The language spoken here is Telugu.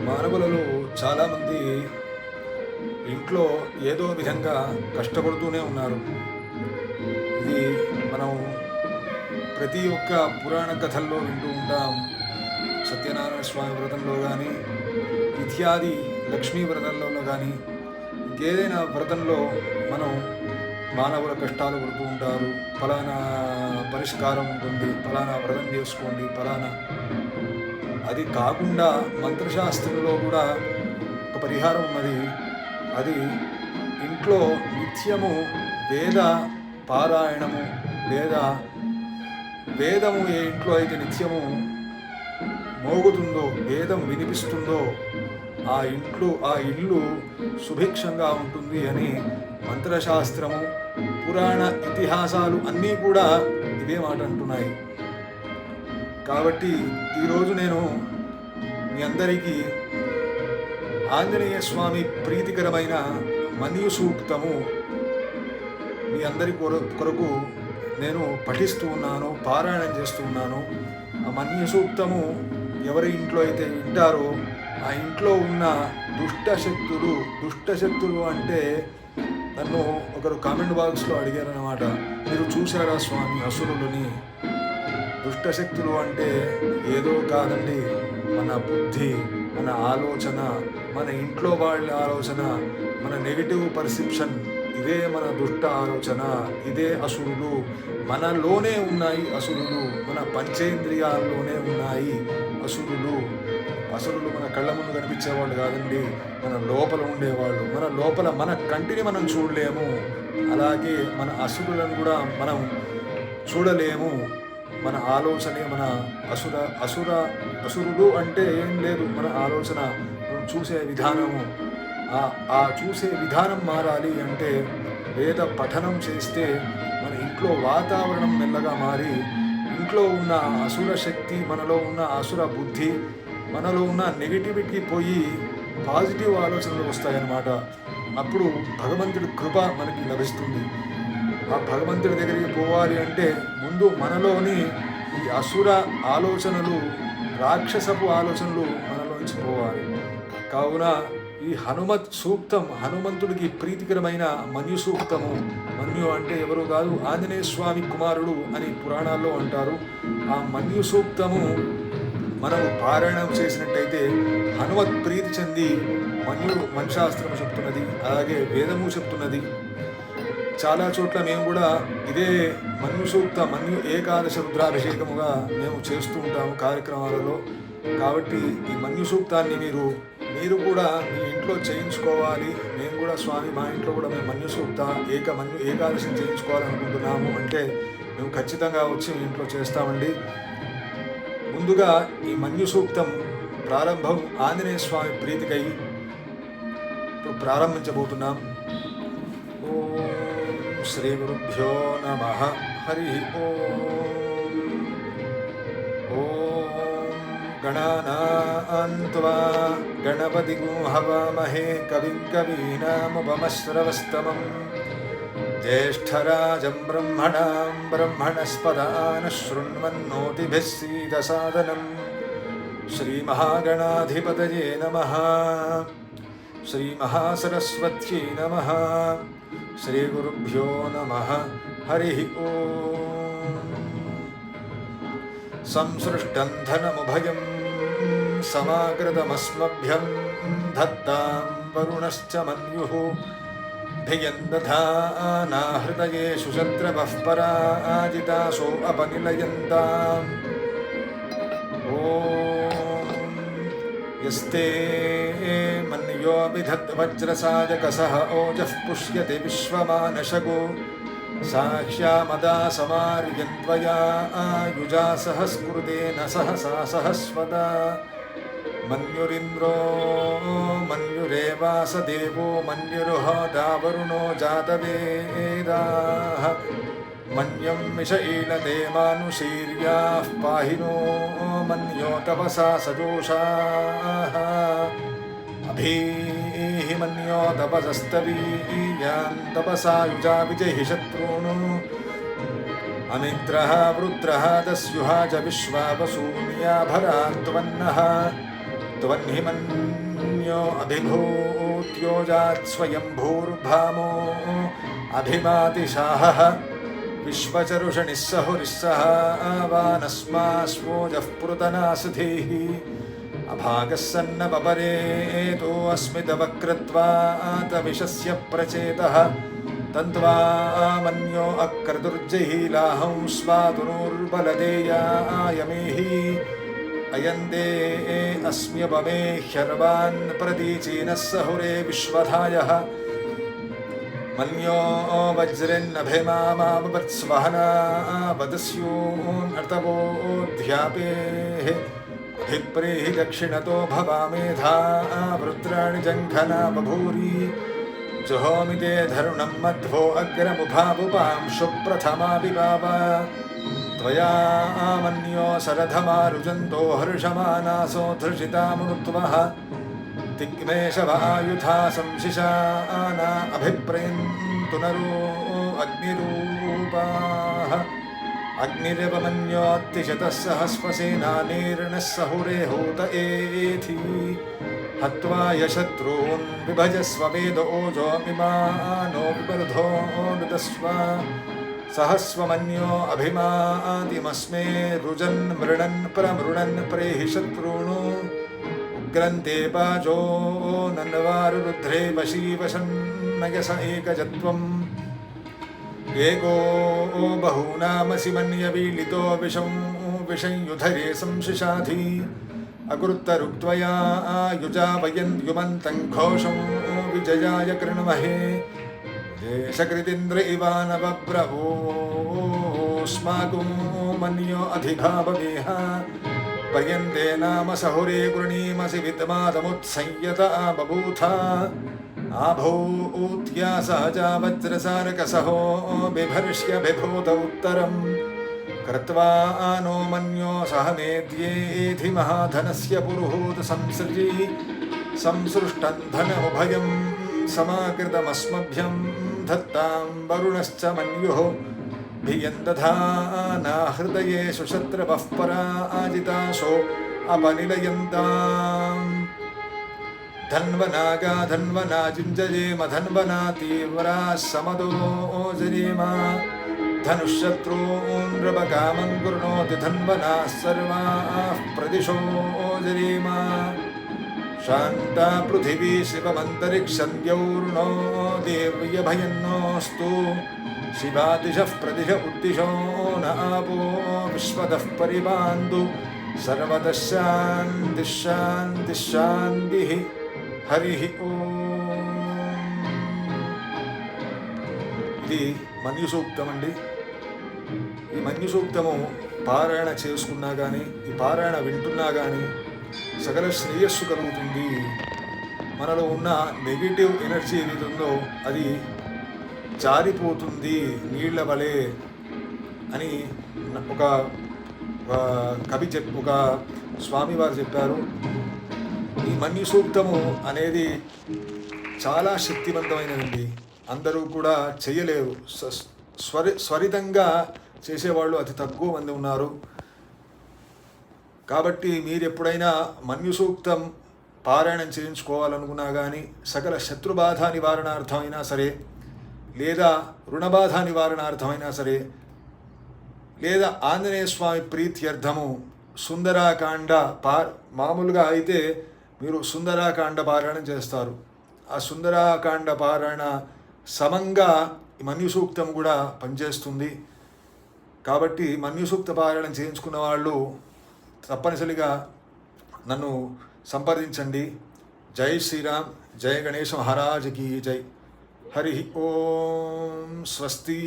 మానవులలో చాలామంది ఇంట్లో ఏదో విధంగా కష్టపడుతూనే ఉన్నారు. ఇది మనం ప్రతి ఒక్క పురాణ కథల్లో వింటూ ఉంటాం. సత్యనారాయణ స్వామి వ్రతంలో కానీ, ఇత్యాది లక్ష్మీ వ్రతంలో కానీ, ఇంకేదైనా వ్రతంలో మనం మానవుల కష్టాలు పడుతూ ఉంటారు. ఫలానా పరిష్కారం ఉంటుంది, ఫలానా వ్రతం చేసుకోండి, ఫలానా. అది కాకుండా మంత్రశాస్త్రంలో కూడా ఒక పరిహారం ఉన్నది. అది ఇంట్లో నిత్యము వేద పారాయణము లేదా వేదము ఏ ఇంట్లో అయితే నిత్యము మోగుతుందో, వేదం వినిపిస్తుందో ఆ ఇల్లు సుభిక్షంగా ఉంటుంది అని మంత్రశాస్త్రము, పురాణ ఇతిహాసాలు అన్నీ కూడా ఇదే మాట అంటున్నాయి. కాబట్టి ఈరోజు నేను మీ అందరికీ ఆంజనేయ స్వామి ప్రీతికరమైన మన్యు సూక్తము మీ అందరి కొరకు నేను పఠిస్తూ ఉన్నాను, పారాయణం చేస్తూ ఉన్నాను. ఆ మన్యు సూక్తము ఎవరి ఇంట్లో అయితే వింటారో ఆ ఇంట్లో ఉన్న దుష్టశక్తులు అంటే నన్ను ఒకరు కామెంట్ బాక్స్లో అడిగారన్నమాట, మీరు చూశారా స్వామి అసురులని? దుష్టశక్తులు అంటే ఏదో కాదండి, మన బుద్ధి, మన ఆలోచన, మన ఇంట్లో వాళ్ళ ఆలోచన, మన నెగిటివ్ పర్సెప్షన్, ఇదే మన దుష్ట ఆలోచన, ఇదే అసురులు. మనలోనే ఉన్నాయి అసురులు, మన పంచేంద్రియాల్లోనే ఉన్నాయి అసురులు. అసురులు మన కళ్ళ ముందు కనిపించేవాళ్ళు కాదండి, మన లోపల ఉండేవాళ్ళు. మన లోపల మన కంటిని మనం చూడలేము, అలాగే మన అసురులను కూడా మనం చూడలేము. మన ఆలోచనే మన అసురులు అంటే ఏం లేదు, మన ఆలోచన, చూసే విధానము. ఆ చూసే విధానం మారాలి అంటే వేద పఠనం చేస్తే మన ఇంట్లో వాతావరణం మెల్లగా మారి ఇంట్లో ఉన్న అసుర శక్తి, మనలో ఉన్న అసుర బుద్ధి, మనలో ఉన్న నెగిటివిటీ పోయి పాజిటివ్ ఆలోచనలు వస్తాయన్నమాట. అప్పుడు భగవంతుడి కృప మనకి లభిస్తుంది. ఆ భగవంతుడి దగ్గరికి పోవాలి అంటే ముందు మనలోని ఈ అసుర ఆలోచనలు, రాక్షసపు ఆలోచనలు మనలోంచి పోవాలి. కావున ఈ హనుమత్ సూక్తం హనుమంతుడికి ప్రీతికరమైన మన్యు సూక్తము. మన్యు అంటే ఎవరు కాదు, ఆంజనేయ స్వామి కుమారుడు అని పురాణాల్లో అంటారు. ఆ మన్యు సూక్తము మనము పారాయణం చేసినట్టయితే హనుమత్ ప్రీతి చెంది మన్శాస్త్రము చెప్తున్నది, అలాగే వేదము చెప్తున్నది. చాలా చోట్ల మేము కూడా ఇదే మన్యు సూక్త, మన్యు ఏకాదశ రుద్రాభిషేకముగా మేము చేస్తూ ఉంటాము కార్యక్రమాలలో. కాబట్టి ఈ మన్యు సూక్తాన్ని మీరు కూడా మీ ఇంట్లో చేయించుకోవాలి. మేము కూడా స్వామి మా ఇంట్లో కూడా మేము మన్యు సూక్త మన్యు ఏకాదశి చేయించుకోవాలనుకుంటున్నాము అంటే మేము ఖచ్చితంగా వచ్చి మీ ఇంట్లో చేస్తామండి. ముందుగా ఈ మన్యు సూక్తం ప్రారంభం ఆంజనేయ స్వామి ప్రీతికై ఇప్పుడు ప్రారంభించబోతున్నాం. శ్రీ గురుభ్యో నమః. హరి ఓం గణానాం త్వా గణపతిం హవామహే కవిం కవీనాముపమశ్రవస్తమం జ్యేష్ఠరాజం బ్రహ్మణాం బ్రహ్మణస్పదాన శృణ్వన్నోతిభిः సీదసాదనం. శ్రీమహాగణాధిపతయే నమః. శ్రీమహాసరస్వత్యై నమః. శ్రీగురుభ్యో నమః. హరి ఓం. సంసృష్టం ధనముభయం సమాకృతమస్మభ్యం దత్తాం వరుణశ్చ మన్యుః భియం దధానా హృదయేషు శత్రవః పరాజితాసో అపనిలయంతాం. ఓం యస్తే మన్యో విధద్వజ్రసాయకసః ఓజః పుష్యతి విశ్వమానశగో సాక్ష్యామదా సమార్యంత్వయా ఆయుజా సహస్కృతేన సహసా సహస్వదా. మన్యురింద్రో మన్యురేవాస దేవో మన్యురుహోదా వరుణో జాతవేదాః. మన్యం మిషఈలతే మానుషీర్యాః పాహినో మన్యో తపసా సజోషాః. అభీః మన్యో తపసస్తవీయాన్ తపసాయుజా విజహి శత్రూన్. అమిత్రః వృత్రః దస్యుః చ విశ్వావసూన్యాభరాత్వన్నః त्वन्निमन्यो अभिभूत्योजात् स्वयंभूर्भामो अभिमातिशाहः विश्वचरुषणिः सहुरिस्सह वानस्मास्वोजः पुरुतनासुधीः अभागः सन्न पपरेतो अस्मितवक्रत्वात् विशस्य प्रचेतः तन्त्वा मन्यो अक्रतुर्जहीलाहं स्वातुनुर्बलदेयायमेहि अयन्ते अस्म्यपमे ह्यर्वान् प्रतीचीनः सहुरे विश्वधायः मन्यो वज्रेन्नभिमामावत्स्वहना वदस्योऽर्तवोऽध्यापेः अभिप्रेहि दक्षिणतो भवामेधा वृत्राणि जङ्घना बभूरि जुहोमि ते धरुणं मध्वो अग्रमुभावुपां शुप्रथमा विभाव त्वया मन्यो सरधमारुजन्तो हर्षमानासो धृषितामुनुत्वः दिग्मेशवायुधा संशिशाना अभिप्रयन्तु नरो अग्निरूपाः अग्निरेवमन्योत्तिशतः सहस्वसेनानीर्णः सहुरे होत एथि हत्वा यशत्रून् विभजस्व वेद ओजो विमानो विवर्धो नुदस्व सहस्वमन्यो अभिमातिमस्मे रुजन् मृणन् प्रमृणन् प्रेहि शत्रूणु उग्रन्ते पाजो नन्वारुरुद्रे वशीवशन्नयस एकजत्वम् एको बहूनामसि मन्यवीलितो विषंयुधरे संशिशाधि अकृत्तरुक्त्वया युजावयन् युमन्तं घोषं विजयाय कृण्महे देशकृतीन्द्र इवानवब्रवोऽस्माको मन्यो अधिभाववेह पर्यन्ते नाम सहुरे गृणीमसि विद्मादमुत्संयत बभूथा आभूत्या सहजा वज्रसारकसहो बिभर्ष्य बिभूत उत्तरम् कृत्वा नो मन्यो सह मेद्येधि महाधनस्य पुरुहूत संसृजी संसृष्टं धनमुभयं समाकृतमस्मभ्यं धत्तां वरुणश्च मन्युः भियन्दधाना हृदयेषु शत्रवः पराजितासो अपनिलयन्ताम् धन्वनागा धन्वना जुञ्जयेम धन्वना तीव्राः समदो जयेम धनुःशत्रून् नृपकामं कृणोति धन्वनाः सर्वाः प्रदिशो जयेम शान्ता पृथिवी शिवमन्तरिक्षं द्यौर्नो देव्यभयन्नोऽस्तु शिवादिशः प्रदिश उद्दिशो न आपो विश्वतः परिपान्तु सर्वतः शान्तिः शान्तिः शान्तिः हरिः ఓం. ఇది మన్యు సూక్తం అండి. ఈ మన్యు సూక్తము పారాయణ చేసుకున్నా కానీ ఈ పారాయణ వింటున్నా కానీ సకల శ్రేయస్సు కలుగుతుంది. మనలో ఉన్న నెగిటివ్ ఎనర్జీ ఏదైతే ఉందో అది జారిపోతుంది నీళ్ల వలె అని ఒక ఒక స్వామివారు చెప్పారు. ఈ మన్యు సూక్తము అనేది చాలా శక్తివంతమైనదండి. అందరూ కూడా చేయలేరు. స్వరితంగా చేసేవాళ్ళు అతి తక్కువ మంది ఉన్నారు. కాబట్టి మీరు ఎప్పుడైనా మన్యు సూక్తం పారాయణం చేయించుకోవాలనుకున్నా కానీ సకల శత్రుబాధ నివారణార్థమైనా సరే, లేదా రుణబాధ నివారణార్థమైనా సరే, లేదా ఆంజనేయ స్వామి ప్రీత్యర్థము సుందరాకాండ మామూలుగా అయితే మీరు సుందరాకాండ పారాయణం చేస్తారు. ఆ సుందరాకాండ పారాయణ సమంగా మన్యు సూక్తం కూడా పనిచేస్తుంది. కాబట్టి మన్యు సూక్త పారాయణం చేయించుకున్న వాళ్ళు తప్పనిసరిగా నన్ను సంప్రదించండి. జై శ్రీరామ్, జయ గణేశ మహారాజ్ కీ జై. హరి ఓం. స్వస్తి.